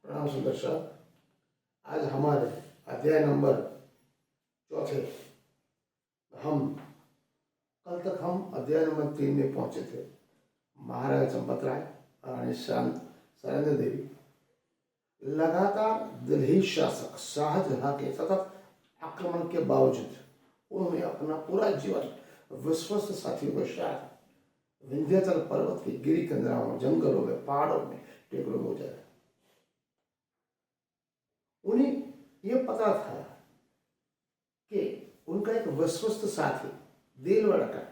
प्रणाम सुदर्शन। आज हमारे अध्याय नंबर 4 हम कल तक हम अध्याय नंबर 3 में पहुंचे थे। महाराजा चंपत राय और रानी सैरेंद्र देवी लगातार दिल्ली शासक शाहजहां के सतत आक्रमण के बावजूद उन्होंने अपना पूरा जीवन विश्वस्त साथियों के साथ विंध्याचल पर्वत की गिरी कंदराओं, जंगलों में, पहाड़ों में, टेकरों में गुजारा। उन्हें यह पता था कि उनका एक विश्वस्त साथी देलवाड़ा का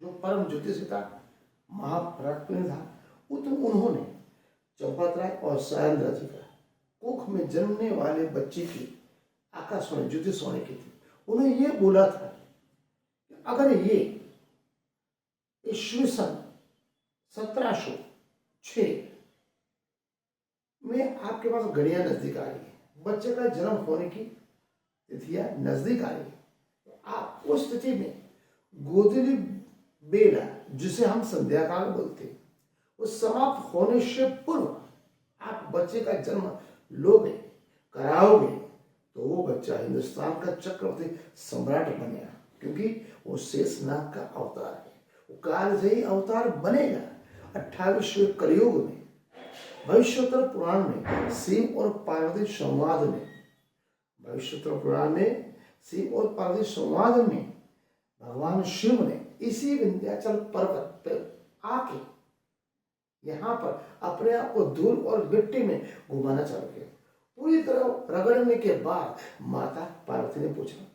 जो परम ज्योतिषी था, महापराक्रमी था, उन्होंने चंपत राय और सैरेंद्र जी का कुख में जन्मने वाले बच्चे की आकाशवाणी ज्योतिष होने की थी। उन्हें यह बोला था कि अगर ये ईस्वी सन 1706 में आपके पास घड़ियां नजदीक आ रही है, बच्चे का जन्म होने की तिथियां नजदीक आ रही है, तो आप उस स्थिति में गोधूली बेला, जिसे हम संध्या काल बोलते हैं, उस समाप्त होने से पूर्व आप बच्चे का जन्म लोगे, कराओगे, तो वो बच्चा हिंदुस्तान का चक्रवर्ती सम्राट बनेगा, क्योंकि वो शेषनाग का अवतार है। वो कालजयी अवतार बनेगा। 28वें कलयुग में भविष्योत्तर पुराण में शिव और पार्वती संवाद में भगवान शिव ने इसी विंध्याचल पर्वत पर आके यहाँ पर अपने आप को धूल और मिट्टी में घुमाना चालू किया। पूरी तरह रगड़ने के बाद माता पार्वती ने पूछा,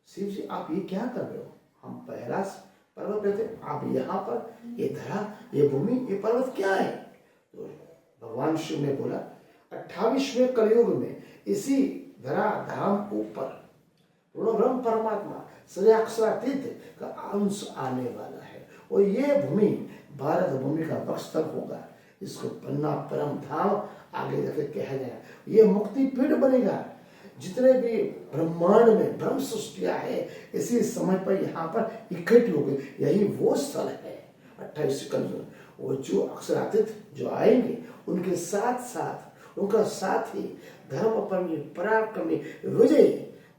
शिव जी आप ये क्या कर रहे हो? हम पहला पर्वत पे थे, आप यहाँ पर ये धरा, ये भूमि, ये पर्वत क्या है? तो भगवान शिव ने बोला, 28वें कलयुग में इसी धरा धाम ऊपर पूर्ण परमात्मा श्री अक्षरातीत का अंश आने वाला है और ये भूमि भारत भूमि का वक्षस्थल होगा। इसको पन्ना परम धाम आगे जाके कहा गया। ये मुक्ति पीठ बनेगा। जितने भी ब्रह्मांड में ब्रह्म सृष्टियां है, इसी समय पर यहाँ पर इकट्ठी हो गई। यही वो स्थल है 28 कलयुग। वो जो अक्षरातीत जो आएंगे, उनके साथ साथ उनका साथी धर्म पराक्रमी विजय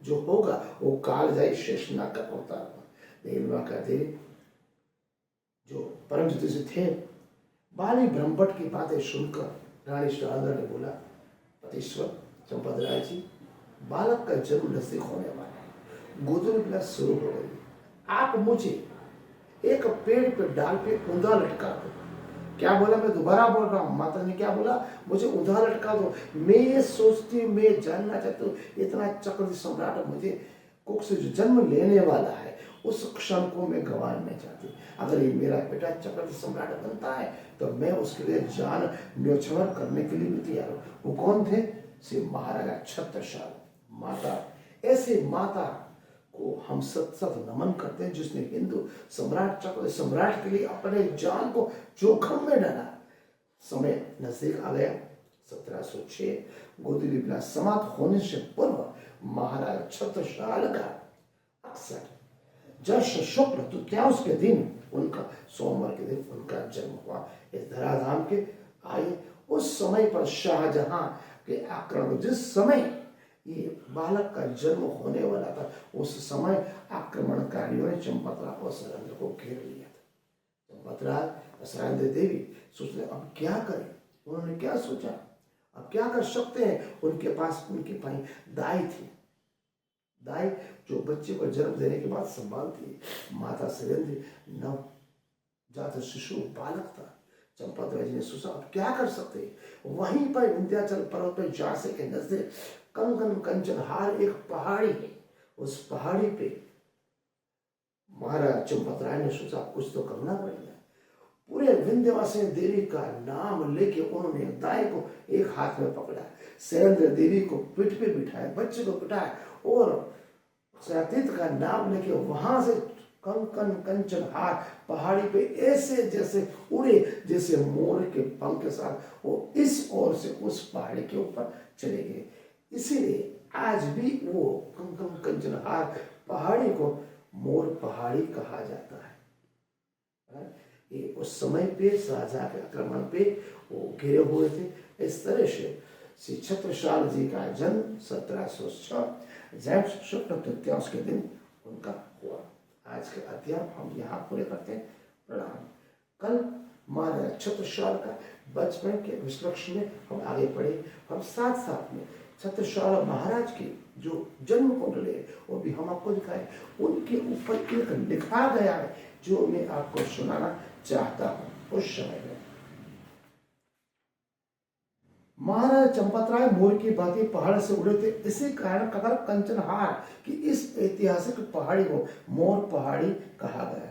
जो होगा, वो कालजयी शेषनाग का अवतार देलवा का देव जो परम ज्योतिषी थे। बाली ब्रह्मभट्ट की बातें सुनकर रानी सैरेंद्र ने बोला, पतीश्वर चंपत राय जी, बालक का जन्म नजदीक होने वाला है, गोधूली बेला शुरू हो गई। आप मुझे एक पेड़ पे डाल पे ऊंधा लटका दो। क्या बोला? मैं दोबारा बोल रहा हूँ, माता ने क्या बोला? मुझे ऊंधा लटका दो। मैं ये सोचती हूँ, मैं जानना चाहती हूँ, इतना चक्रवर्ती सम्राट मुझे कुख से जो जन्म लेने वाला है, उस क्षण को मैं गंवा नहीं चाहती। अगर ये मेरा बेटा चक्रवर्ती सम्राट बनता है तो मैं उसके लिए जान न्योछावर करने के लिए भी तैयार हूँ। वो कौन थे? श्री महाराजा छत्रसाल माता। ऐसे माता को हम सत नमन करते हैं, जिसने हिंदू सम्राट चक्रवर्ती सम्राट के लिए अपने जान को जोखिम में डाला। समय नजदीक आ गया। 1706 गोधूली बेला समाप्त होने से पूर्व महाराजा छत्रसाल का अक्सर जश्न शुक्ल तृतीयांश के दिन, उनका सोमवार के दिन उनका जन्म हुआ इस धराधाम के आए। उस समय पर शाहजहां के आक्रमण, जिस समय ये बालक का जन्म होने वाला था, उस समय आक्रमणकारियों ने चंपत राय और सैरेंद्र को घेर लिया था। चंपत राय और सैरेंद्र देवी सोचते अब क्या करें। उन्होंने क्या सोचा, अब क्या कर सकते हैं? उनके पास उनके भाई दाई थी, दाई जो बच्चे को जन्म देने के बाद संभालती है। माता सैरेंद्र नवजात शिशु बालक था। चंपत राय जी ने सोचा अब क्या कर सकते हैं। वहीं पर विंध्याचल पर्वत पर झांसी के नजदीक कंगन कंचनहार एक पहाड़ी है। उस पहाड़ी पे महाराज चंपत राय ने सोचा कुछ तो करना पड़ेगा। पूरे विंध्यवासिनी देवी का नाम लेके उन्होंने दाई को एक हाथ में पकड़ा, सैरेंद्र देवी को पीठ पे बिठाया, बच्चे को बिठाया और अक्षरातीत का नाम लेके वहां से कंकन कंचनहार पहाड़ी पे ऐसे जैसे उड़े, जैसे मोर के पंख के साथ वो इस ओर से उस पहाड़ी के ऊपर चले गए। इसीलिए आज भी वो कंकन कंचनहार पहाड़ी को मोर पहाड़ी कहा जाता है। ये उस समय पे शाहजहां के आक्रमण पे वो घिरे हुए थे। इस तरह से श्री छत्रसाल जी का जन्म 1706 जैठ शुक्ल तृतीयांश के दिन उनका हुआ। आज के अध्याय हम यहाँ पूरे करते हैं। प्रणाम। कल महाराज छत्रसाल का बचपन के विश्लेषण में हम आगे बढ़े। हम साथ साथ में छत्रसाल महाराज की जो जन्म कुंडली है वो भी हम आपको दिखाए। उनके ऊपर एक लिखा गया है जो मैं आपको सुनाना चाहता हूँ। उस समय में महाराज चंपतराय मोर की भांति पहाड़ से उड़े थे। इसी कारण ककर कंचनहार की इस ऐतिहासिक पहाड़ी को मोर पहाड़ी कहा गया।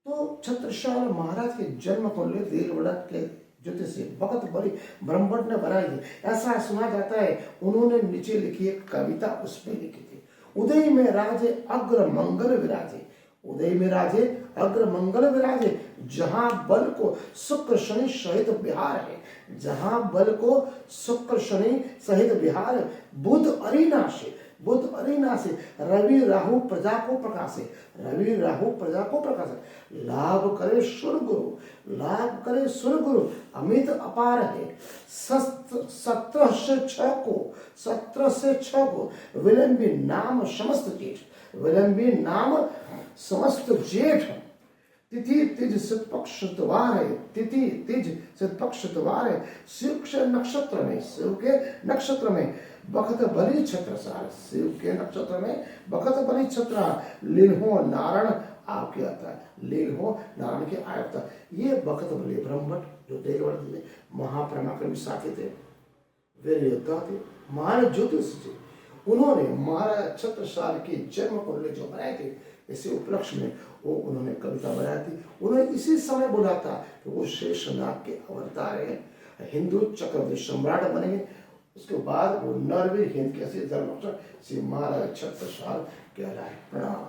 तो छत्रसाल महाराज के जन्म को ले देवगढ़ के ज्योतिष से भगत बड़ी ब्रह्मभट्ट ने बनाई थी। ऐसा सुना जाता है उन्होंने नीचे लिखी एक कविता उसमें लिखी थी। उदय में राजे अग्र मंगल विराजे, उदय में राजे अग्र मंगल विराजे, जहां बल को शुक्र शनि सहित बिहार है, जहां बल को शुक्र शनि सहित बिहार है। बुध अरिनाशे, बुध अरिनाशे, रवि राहु प्रजा को प्रकाशे, रवि राहु प्रजा को प्रकाशे। लाभ करे सुर गुरु, लाभ करे सुर गुरु, अमित अपार है। 17 से 6 को, 17 से 6 को विलंबी नाम समस्त जेठ, विलंबी नाम समस्त जेठ। तिथि तिज सत्पक्षवार है, तिथि तिज सत्पक्षवार है। शिव के नक्षत्र में, शिव के नक्षत्र में बखत बलि छत्रसाल, शिव के नक्षत्र में बखत बलि छत्र। लील्हो नारायण आपके आता है, लील्हो नारायण के आय होता है। ये बखत बलि ब्रह्मभट्ट जो देवगढ़ महापराक्रमी साथी थे, वीर योद्धा थे, महान ज्योतिष थे। उन्होंने महाराज छत्रसाल की जन्म कुंडली जो बनाए थे, इसी उपलक्ष्य में वो उन्होंने कविता बनाई थी। उन्होंने इसी समय बोला था कि वो शेषनाग के अवतार है, हिंदू चक्रवर्ती सम्राट बनेंगे। उसके बाद वो नरवीर हिंद के जन्म श्री महाराज छत्रसाल कहलाए। प्रणाम।